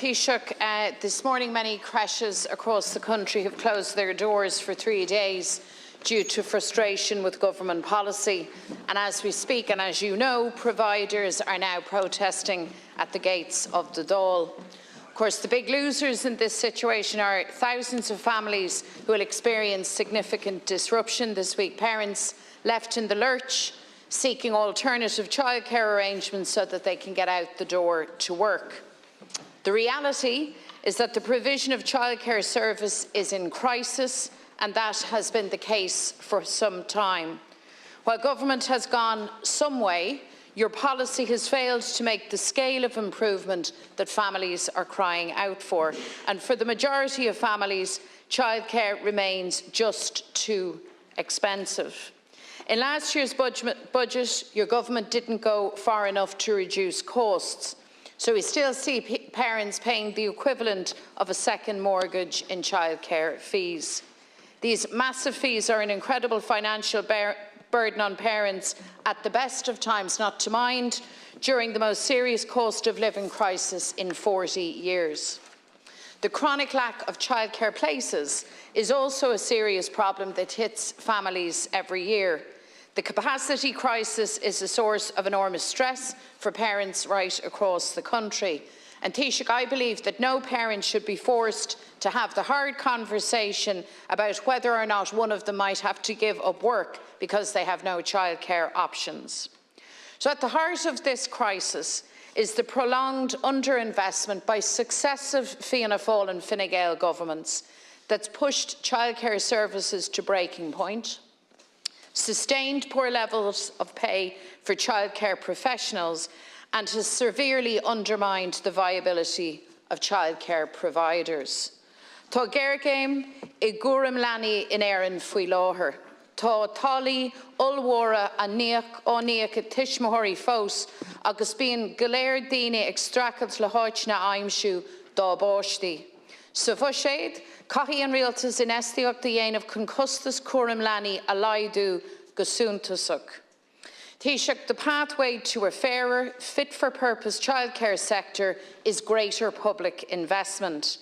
Taoiseach, this morning many creches across the country have closed their doors for 3 days due to frustration with government policy. And as we speak, and as you know, providers are now protesting at the gates of the Dáil. Of course, the big losers in this situation are thousands of families who will experience significant disruption this week. Parents left in the lurch, seeking alternative childcare arrangements so that they can get out the door to work. The reality is that the provision of childcare service is in crisis, and that has been the case for some time. While government has gone some way, your policy has failed to make the scale of improvement that families are crying out for. And for the majority of families, childcare remains just too expensive. In last year's budget, your government didn't go far enough to reduce costs. So we still see parents paying the equivalent of a second mortgage in childcare fees. These massive fees are an incredible financial burden on parents at the best of times, not to mind during the most serious cost of living crisis in 40 years. The chronic lack of childcare places is also a serious problem that hits families every year. The capacity crisis is a source of enormous stress for parents right across the country. And Taoiseach, I believe that no parent should be forced to have the hard conversation about whether or not one of them might have to give up work because they have no childcare options. So at the heart of this crisis is the prolonged underinvestment by successive Fianna Fáil and Fine Gael governments that's pushed childcare services to breaking point, sustained poor levels of pay for childcare professionals, and has severely undermined the viability of childcare providers. Tá geargéim I gúram leanaí in éireann faoi láthair. Tá tálaí ulmhóra a níoch a tuismitheoirí fós agus bíonn go léir daoine ag stracailt le háit na aimsiú dá báistí. Sa bhuiséad, caithfí an rialtas in estiíocht a dhéanamh chun costas cuairim leanaí a laghadú go súntasach. Taoiseach, the pathway to a fairer, fit-for-purpose childcare sector is greater public investment.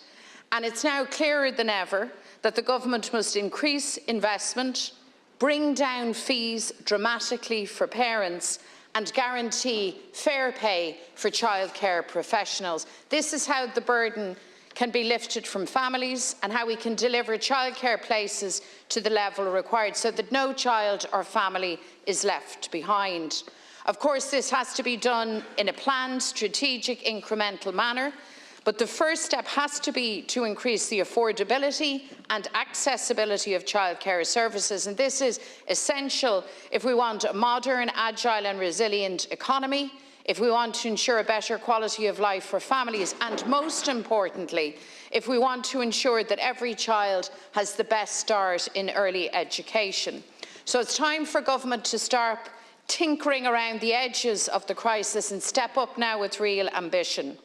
And it's now clearer than ever that the government must increase investment, bring down fees dramatically for parents, and guarantee fair pay for childcare professionals. This is how the burden can be lifted from families and how we can deliver childcare places to the level required so that no child or family is left behind. Of course, this has to be done in a planned, strategic, incremental manner, but the first step has to be to increase the affordability and accessibility of childcare services, and this is essential if we want a modern, agile and resilient economy, if we want to ensure a better quality of life for families, and most importantly, if we want to ensure that every child has the best start in early education. So it's time for government to start tinkering around the edges of the crisis and step up now with real ambition.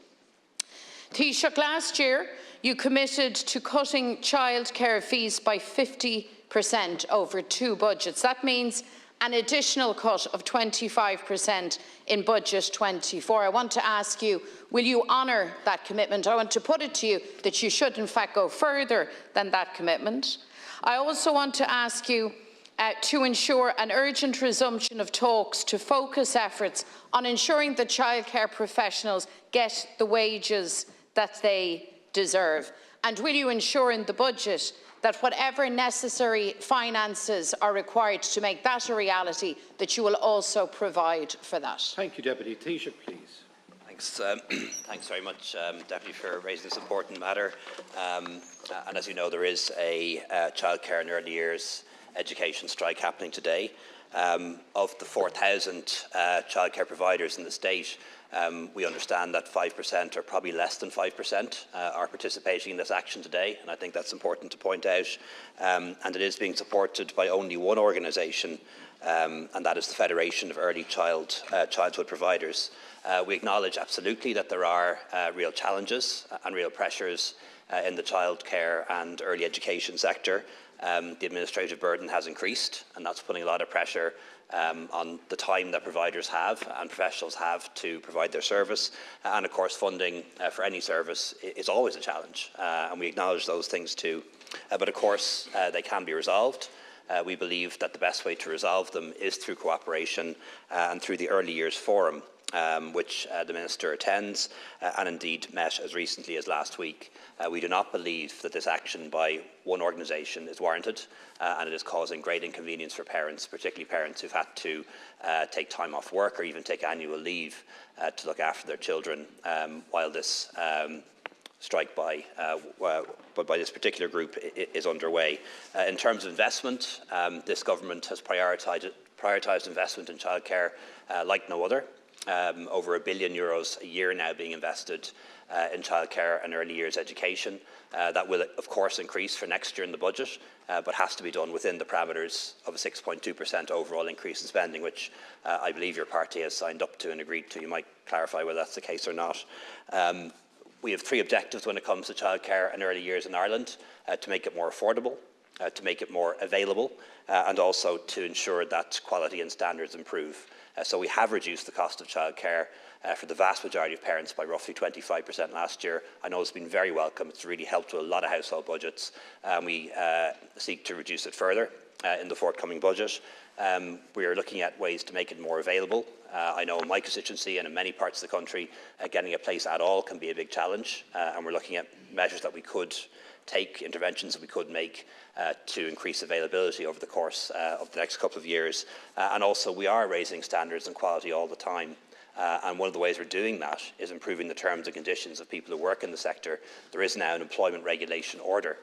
Taoiseach, last year you committed to cutting childcare fees by 50% over 2 budgets. That means an additional cut of 25% in Budget 24. I want to ask you, will you honour that commitment? I want to put it to you that you should in fact go further than that commitment. I also want to ask you to ensure an urgent resumption of talks to focus efforts on ensuring that childcare professionals get the wages that they deserve. And will you ensure in the budget that whatever necessary finances are required to make that a reality, that you will also provide for that? Thank you, Deputy Taoiseach, please. Thanks, thanks very much, Deputy, for raising this important matter. And as you know, there is a childcare and early years education strike happening today. Of the 4,000 childcare providers in the state, we understand that 5%, or probably less than 5%, are participating in this action today, and I think that's important to point out. And it is being supported by only one organisation and that is the Federation of Early Childhood Providers. We acknowledge absolutely that there are real challenges and real pressures in the childcare and early education sector. The administrative burden has increased, and that's putting a lot of pressure on the time that providers have and professionals have to provide their service. And of course, funding for any service is always a challenge, and we acknowledge those things too. But of course, they can be resolved. We believe that the best way to resolve them is through cooperation and through the Early Years Forum, which the Minister attends and indeed met as recently as last week. We do not believe that this action by one organisation is warranted, and it is causing great inconvenience for parents, particularly parents who've had to take time off work or even take annual leave to look after their children while this strike by this particular group is underway. In terms of investment, this government has prioritised investment in childcare like no other. Over €1 billion a year now being invested in childcare and early years education. That will, of course, increase for next year in the budget, but has to be done within the parameters of a 6.2% overall increase in spending, which I believe your party has signed up to and agreed to. You might clarify whether that's the case or not. We have three objectives when it comes to childcare and early years in Ireland: to make it more affordable, to make it more available, and also to ensure that quality and standards improve. So we have reduced the cost of childcare for the vast majority of parents by roughly 25% last year. I know it's been very welcome. It's really helped with a lot of household budgets. We seek to reduce it further in the forthcoming budget. We are looking at ways to make it more available. I know in my constituency and in many parts of the country, getting a place at all can be a big challenge, and we're looking at measures that we could take, interventions that we could make to increase availability over the course of the next couple of years. And also, we are raising standards and quality all the time. And one of the ways we're doing that is improving the terms and conditions of people who work in the sector. There is now an employment regulation order,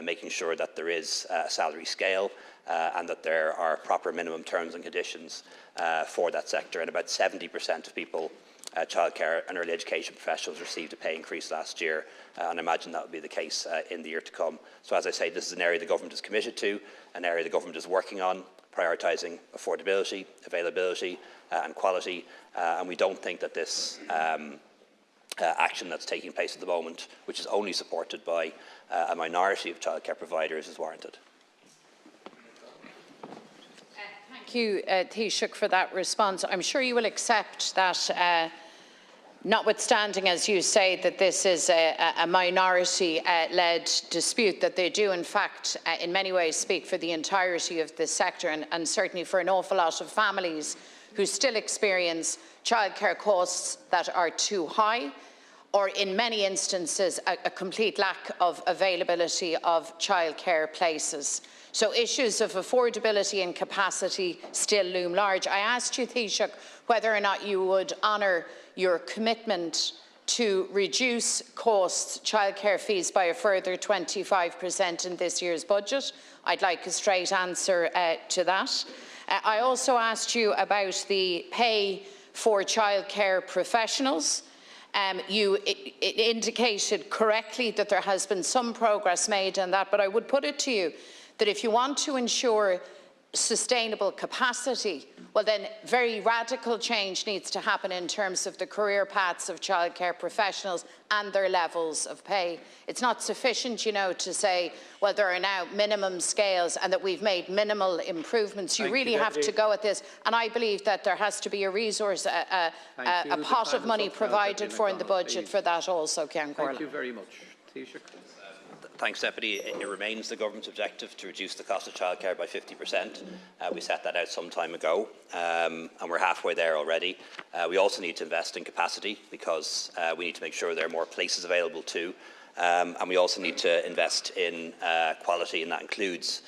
making sure that there is a salary scale and that there are proper minimum terms and conditions for that sector. And about 70% of people, childcare and early education professionals, received a pay increase last year, and I imagine that will be the case in the year to come. So as I say, this is an area the government is committed to, an area the government is working on, prioritising affordability, availability and quality, and we don't think that this action that's taking place at the moment, which is only supported by a minority of childcare providers, is warranted. Thank you, Taoiseach, for that response. I'm sure you will accept that, notwithstanding, as you say, that this is a minority-led dispute, that they do, in fact, in many ways speak for the entirety of this sector, and certainly for an awful lot of families who still experience childcare costs that are too high, or in many instances, a complete lack of availability of childcare places. So issues of affordability and capacity still loom large. I asked you, Taoiseach, whether or not you would honour your commitment to reduce costs, childcare fees, by a further 25% in this year's budget. I'd like a straight answer to that. I also asked you about the pay for childcare professionals. You indicated correctly that there has been some progress made on that, but I would put it to you that if you want to ensure sustainable capacity, well then very radical change needs to happen in terms of the career paths of childcare professionals and their levels of pay. It's not sufficient, you know, to say, well, there are now minimum scales and that we've made minimal improvements. You really have to go at this, and I believe that there has to be a resource, a pot of money provided for in the budget for that also, Ceann Comhairle. Thank you very much. Taoiseach. Thanks, Deputy. It remains the government's objective to reduce the cost of childcare by 50%. We set that out some time ago, and we're halfway there already. We also need to invest in capacity because we need to make sure there are more places available too. And we also need to invest in quality, and that includes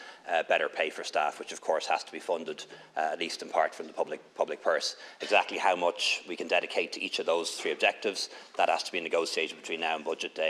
better pay for staff, which of course has to be funded, at least in part, from the public purse. Exactly how much we can dedicate to each of those three objectives, that has to be negotiated between now and budget day.